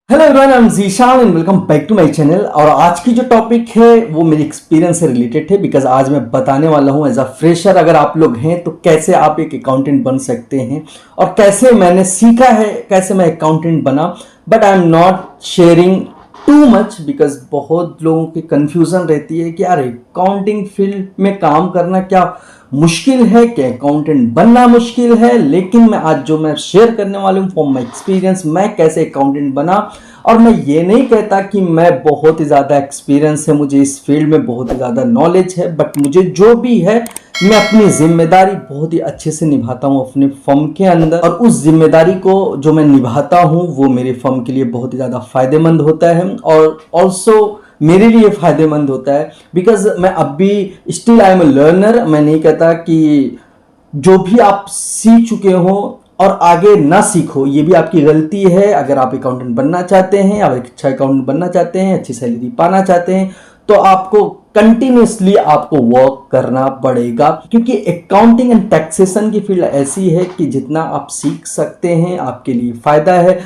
Hello everyone, I am Zeeshan and welcome back to my channel. और आज की जो टॉपिक है वो मेरे एक्सपीरियंस से रिलेटेड है, बिकॉज आज मैं बताने वाला हूँ एज अ फ्रेशर अगर आप लोग हैं तो कैसे आप एक अकाउंटेंट बन सकते हैं और कैसे मैंने सीखा है, कैसे मैं अकाउंटेंट बना। But I am not sharing too much because बहुत लोगों की कन्फ्यूज़न रहती है कि यार अकाउंटिंग फील्ड में काम करना क्या मुश्किल है, क्या अकाउंटेंट बनना मुश्किल है। लेकिन मैं शेयर करने वाला हूँ फ्रॉम माई एक्सपीरियंस, मैं कैसे अकाउंटेंट बना। और मैं ये नहीं कहता कि मैं बहुत ही ज़्यादा एक्सपीरियंस है, मुझे इस फील्ड में बहुत ही ज़्यादा नॉलेज है, बट मुझे जो भी है मैं अपनी जिम्मेदारी बहुत ही अच्छे से निभाता हूँ अपने फर्म के अंदर। और उस जिम्मेदारी को जो मैं निभाता हूँ वो मेरे फर्म के लिए बहुत ही ज़्यादा फायदेमंद होता है और ऑल्सो मेरे लिए फायदेमंद होता है। बिकॉज मैं अब भी still I am a learner. मैं नहीं कहता कि जो भी आप सीख चुके हो और आगे ना सीखो ये भी आपकी गलती है। अगर आप अकाउंटेंट बनना चाहते हैं, आप एक अच्छा अकाउंटेंट बनना चाहते हैं, अच्छी सैलरी पाना चाहते हैं, तो आपको कंटिन्यूसली आपको वर्क करना पड़ेगा। क्योंकि अकाउंटिंग एंड टैक्सेशन की फील्ड ऐसी है कि जितना आप सीख सकते हैं आपके लिए फायदा है।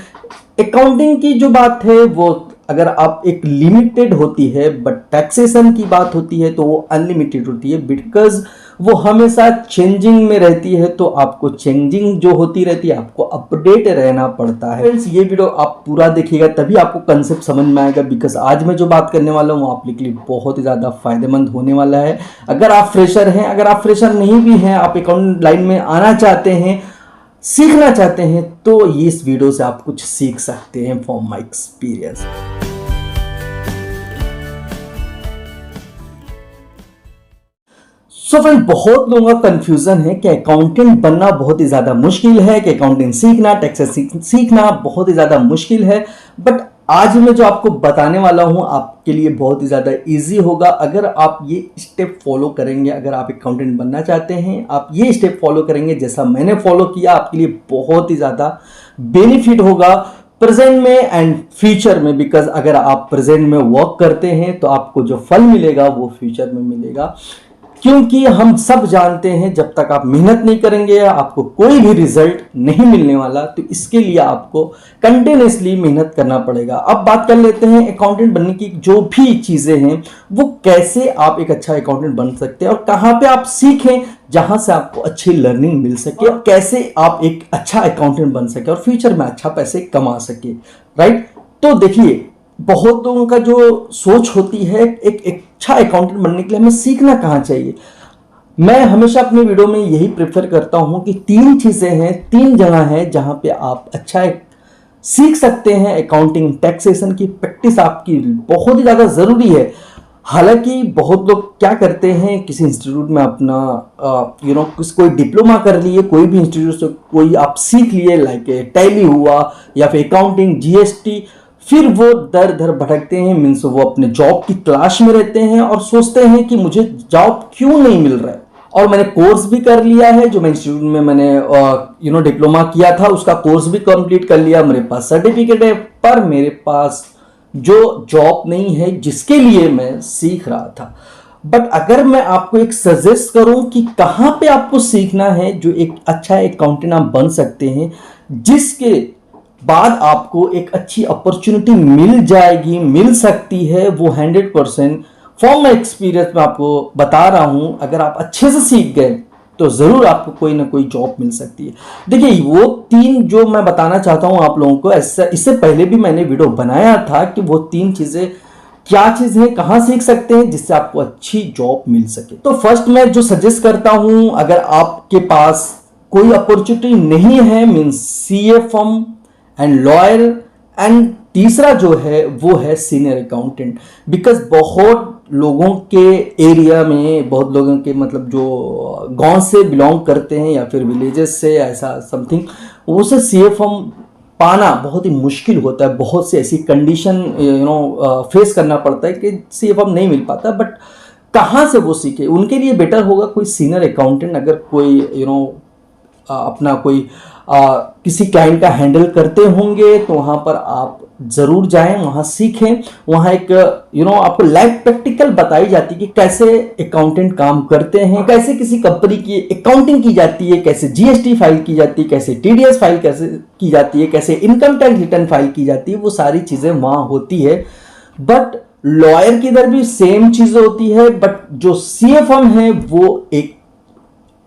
अकाउंटिंग की जो बात है वो अगर आप एक लिमिटेड होती है, बट टैक्सेशन की बात होती है तो वो अनलिमिटेड होती है, बिकॉज वो हमेशा चेंजिंग में रहती है। तो आपको चेंजिंग जो होती रहती है आपको अपडेट रहना पड़ता है। फ्रेंड्स, ये वीडियो आप पूरा देखिएगा तभी आपको कंसेप्ट समझ में आएगा, बिकॉज आज मैं जो बात करने वाला हूँ आप के लिए बहुत ही ज़्यादा फायदेमंद होने वाला है। अगर आप फ्रेशर हैं, अगर आप फ्रेशर नहीं भी हैं, आप अकाउंट लाइन में आना चाहते हैं, सीखना चाहते हैं, तो ये इस वीडियो से आप कुछ सीख सकते हैं from my experience. So friend, बहुत लोगों का कंफ्यूजन है कि अकाउंटेंट बनना बहुत ही ज़्यादा मुश्किल है, कि अकाउंटिंग सीखना, टैक्सेस सीखना बहुत ही ज़्यादा मुश्किल है। बट आज मैं जो आपको बताने वाला हूँ आपके लिए बहुत ही ज़्यादा इजी होगा अगर आप ये स्टेप फॉलो करेंगे। अगर आप अकाउंटेंट बनना चाहते हैं, आप ये स्टेप फॉलो करेंगे जैसा मैंने फॉलो किया, आपके लिए बहुत ही ज़्यादा बेनिफिट होगा प्रेजेंट में एंड फ्यूचर में। बिकॉज अगर आप प्रेजेंट में वर्क करते हैं तो आपको जो फल मिलेगा वो फ्यूचर में मिलेगा। क्योंकि हम सब जानते हैं जब तक आप मेहनत नहीं करेंगे आपको कोई भी रिजल्ट नहीं मिलने वाला। तो इसके लिए आपको कंटिन्यूसली मेहनत करना पड़ेगा। अब बात कर लेते हैं अकाउंटेंट बनने की जो भी चीज़ें हैं वो कैसे आप एक अच्छा अकाउंटेंट बन सकते हैं और कहाँ पे आप सीखें जहाँ से आपको अच्छी लर्निंग मिल सके और कैसे आप एक अच्छा अकाउंटेंट बन सके और फ्यूचर में अच्छा पैसे कमा सके। राइट, तो देखिए बहुत लोगों का जो सोच होती है एक अच्छा अकाउंटेंट बनने के लिए हमें सीखना कहाँ चाहिए। मैं हमेशा अपने वीडियो में यही प्रेफर करता हूँ कि तीन चीज़ें हैं, तीन जगह है जहाँ पे आप अच्छा सीख सकते हैं। अकाउंटिंग टैक्सेशन की प्रैक्टिस आपकी बहुत ही ज़्यादा ज़रूरी है। हालांकि बहुत लोग क्या करते हैं, किसी इंस्टीट्यूट में अपना कोई डिप्लोमा कर लिए, कोई भी इंस्टीट्यूट से कोई आप सीख लिए, लाइक टैली हुआ या फिर अकाउंटिंग, जीएसटी, फिर वो दर दर भटकते हैं। मीन्स वो अपने जॉब की तलाश में रहते हैं और सोचते हैं कि मुझे जॉब क्यों नहीं मिल रहा है। और मैंने कोर्स भी कर लिया है, जो मैं इंस्टीट्यूट में मैंने डिप्लोमा किया था उसका कोर्स भी कंप्लीट कर लिया, मेरे पास सर्टिफिकेट है, पर मेरे पास जो जॉब नहीं है जिसके लिए मैं सीख रहा था। बट अगर मैं आपको एक सजेस्ट करूं कि कहाँ पे आपको सीखना है जो एक अच्छा अकाउंटेंट आप बन सकते हैं, जिसके बाद आपको एक अच्छी अपॉर्चुनिटी मिल जाएगी, मिल सकती है, वो 100% फ्रॉम माई एक्सपीरियंस में आपको बता रहा हूं। अगर आप अच्छे से सीख गए तो ज़रूर आपको कोई ना कोई जॉब मिल सकती है। देखिए वो तीन जो मैं बताना चाहता हूं आप लोगों को, इससे पहले भी मैंने वीडियो बनाया था कि वो तीन चीज़ें क्या चीज़ है, कहाँ सीख सकते हैं जिससे आपको अच्छी जॉब मिल सके। तो फर्स्ट मैं जो सजेस्ट करता हूं, अगर आपके पास कोई अपॉर्चुनिटी नहीं है, means CA firm and lawyer, and तीसरा जो है वो है सीनियर अकाउंटेंट। बिकॉज बहुत लोगों के एरिया में, बहुत लोगों के मतलब जो गांव से बिलोंग करते हैं या फिर विलेजेस से ऐसा समथिंग, वो से सीए फॉर्म पाना बहुत ही मुश्किल होता है। बहुत सी ऐसी कंडीशन फेस करना पड़ता है कि सीए फॉर्म नहीं मिल पाता। बट कहाँ से वो सीखे, उनके लिए बेटर होगा कोई सीनियर अकाउंटेंट। अगर कोई अपना कोई किसी क्लाइंट का हैंडल करते होंगे तो वहाँ पर आप जरूर जाएं, वहां सीखें। वहां एक आपको लाइफ प्रैक्टिकल बताई जाती है कि कैसे अकाउंटेंट काम करते हैं, कैसे किसी कंपनी की अकाउंटिंग की जाती है, कैसे जीएसटी फाइल की जाती है, कैसे टीडीएस फाइल कैसे की जाती है, कैसे इनकम टैक्स रिटर्न फाइल की जाती है। वो सारी चीजें वहां होती है। बट लॉयर की इधर भी सेम चीजें होती है, बट जो सीए फर्म है वो एक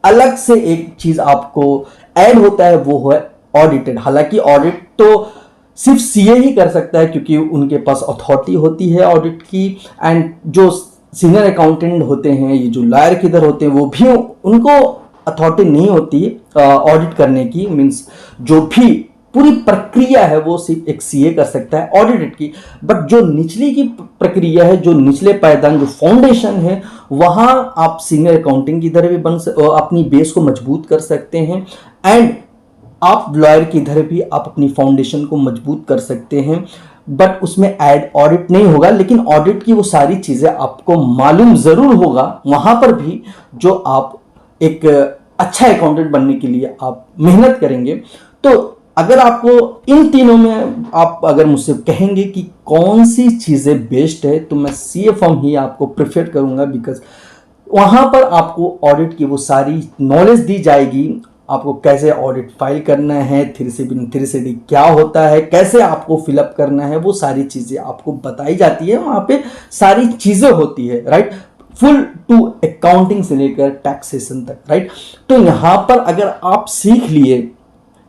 अलग से एक चीज आपको ऐड होता है, वो है ऑडिटेड। हालांकि ऑडिट तो सिर्फ सीए ही कर सकता है क्योंकि उनके पास अथॉरिटी होती है ऑडिट की। एंड जो सीनियर अकाउंटेंट होते हैं, ये जो लॉयर के इधर होते हैं, वो भी उनको अथॉरिटी नहीं होती ऑडिट करने की। मींस जो भी पूरी प्रक्रिया है वो सिर्फ एक सीए कर सकता है ऑडिटेड की। बट जो निचली की प्रक्रिया है, जो निचले पायदान, जो फाउंडेशन है, वहां आप सीनियर अकाउंटिंग की इधर भी अपनी बेस को मजबूत कर सकते हैं। एंड आप लॉयर की इधर भी आप अपनी फाउंडेशन को मजबूत कर सकते हैं। बट उसमें ऐड ऑडिट नहीं होगा, लेकिन ऑडिट की वो सारी चीजें आपको मालूम जरूर होगा वहां पर भी, जो आप एक अच्छा अकाउंटेंट बनने के लिए आप मेहनत करेंगे। तो अगर आपको इन तीनों में आप अगर मुझसे कहेंगे कि कौन सी चीजें बेस्ट है, तो मैं सीए फर्म ही आपको प्रेफर करूंगा। बिकॉज वहां पर आपको ऑडिट की वो सारी नॉलेज दी जाएगी। आपको कैसे ऑडिट फाइल करना है, 3C क्या होता है, कैसे आपको फिलअप करना है, वो सारी चीजें आपको बताई जाती है। वहां पे सारी चीजें होती है, राइट, फुल टू अकाउंटिंग से लेकर टैक्सेशन तक, राइट। तो यहां पर अगर आप सीख लिए,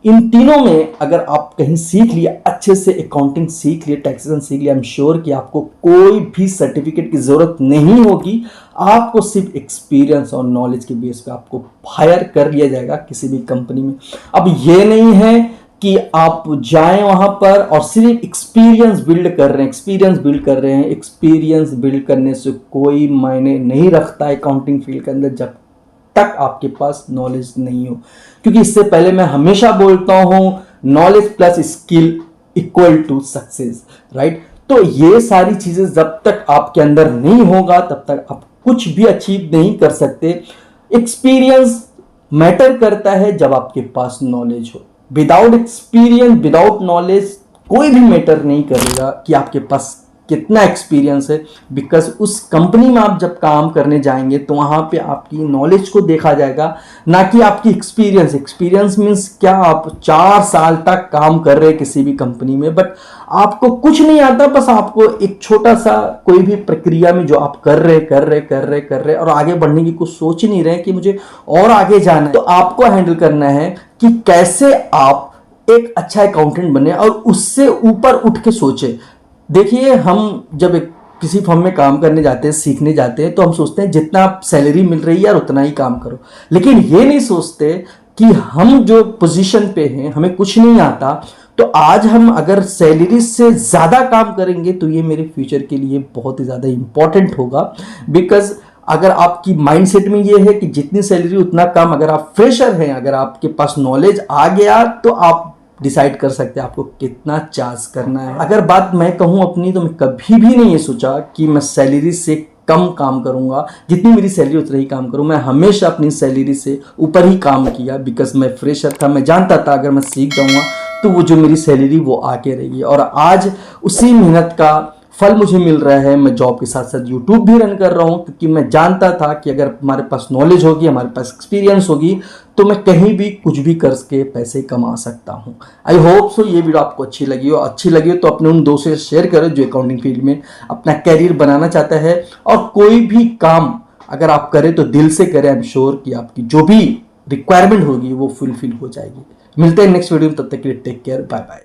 इन तीनों में अगर आप कहीं सीख लिया, अच्छे से अकाउंटिंग सीख लिया, टैक्सेशन सीख लिया, आई एम श्योर कि आपको कोई भी सर्टिफिकेट की जरूरत नहीं होगी। आपको सिर्फ एक्सपीरियंस और नॉलेज के बेस पे आपको हायर कर लिया जाएगा किसी भी कंपनी में। अब ये नहीं है कि आप जाएं वहां पर और सिर्फ एक्सपीरियंस बिल्ड कर रहे हैं, एक्सपीरियंस बिल्ड करने से कोई मायने नहीं रखता अकाउंटिंग फील्ड के अंदर जब तक आपके पास नॉलेज नहीं हो। क्योंकि इससे पहले मैं हमेशा बोलता हूं, knowledge plus skill equal to success, right. तो ये सारी चीजें जब तक आपके अंदर नहीं होगा तब तक आप कुछ भी अचीव नहीं कर सकते। एक्सपीरियंस मैटर करता है जब आपके पास नॉलेज हो। विदाउट एक्सपीरियंस, विदाउट नॉलेज कोई भी मैटर नहीं करेगा कि आपके पास कितना एक्सपीरियंस है। बिकॉज उस कंपनी में आप जब काम करने जाएंगे तो वहां पे आपकी नॉलेज को देखा जाएगा, ना कि आपकी एक्सपीरियंस। एक्सपीरियंस मीन्स क्या, आप 4 साल तक काम कर रहे हैं किसी भी कंपनी में, बट आपको कुछ नहीं आता, बस आपको एक छोटा सा कोई भी प्रक्रिया में जो आप कर रहे और आगे बढ़ने की कुछ सोच ही नहीं रहे कि मुझे और आगे जाना है। तो आपको हैंडल करना है कि कैसे आप एक अच्छा अकाउंटेंट बने और उससे ऊपर उठ के सोचे। देखिए, हम जब किसी फर्म में काम करने जाते हैं, सीखने जाते हैं, तो हम सोचते हैं जितना सैलरी मिल रही है यार उतना ही काम करो। लेकिन ये नहीं सोचते कि हम जो पोजीशन पे हैं, हमें कुछ नहीं आता, तो आज हम अगर सैलरी से ज़्यादा काम करेंगे तो ये मेरे फ्यूचर के लिए बहुत ही ज़्यादा इंपॉर्टेंट होगा। बिकॉज अगर आपकी माइंडसेट में ये है कि जितनी सैलरी उतना काम, अगर आप फ्रेशर हैं, अगर आपके पास नॉलेज आ गया, तो आप डिसाइड कर सकते हैं आपको कितना चार्ज करना है। अगर बात मैं कहूं अपनी, तो मैं कभी भी नहीं ये सोचा कि मैं सैलरी से कम काम करूंगा, जितनी मेरी सैलरी उतना ही काम करूं। मैं हमेशा अपनी सैलरी से ऊपर ही काम किया। बिकॉज मैं फ्रेशर था, मैं जानता था अगर मैं सीख जाऊंगा तो वो जो मेरी सैलरी वो आके रहेगी। और आज उसी मेहनत का फल मुझे मिल रहा है। मैं जॉब के साथ साथ यूट्यूब भी रन कर रहा हूँ, क्योंकि मैं जानता था कि अगर हमारे पास नॉलेज होगी, हमारे पास एक्सपीरियंस होगी, तो मैं कहीं भी कुछ भी करके पैसे कमा सकता हूँ। आई होप सो ये वीडियो आपको अच्छी लगी हो तो अपने उन दोस्तों से शेयर करो जो अकाउंटिंग फील्ड में अपना कैरियर बनाना चाहता है। और कोई भी काम अगर आप करें तो दिल से करें। आई एम श्योर कि आपकी जो भी रिक्वायरमेंट होगी वो फुलफिल हो जाएगी। मिलते हैं नेक्स्ट वीडियो में, तब तक के लिए टेक केयर, बाय बाय।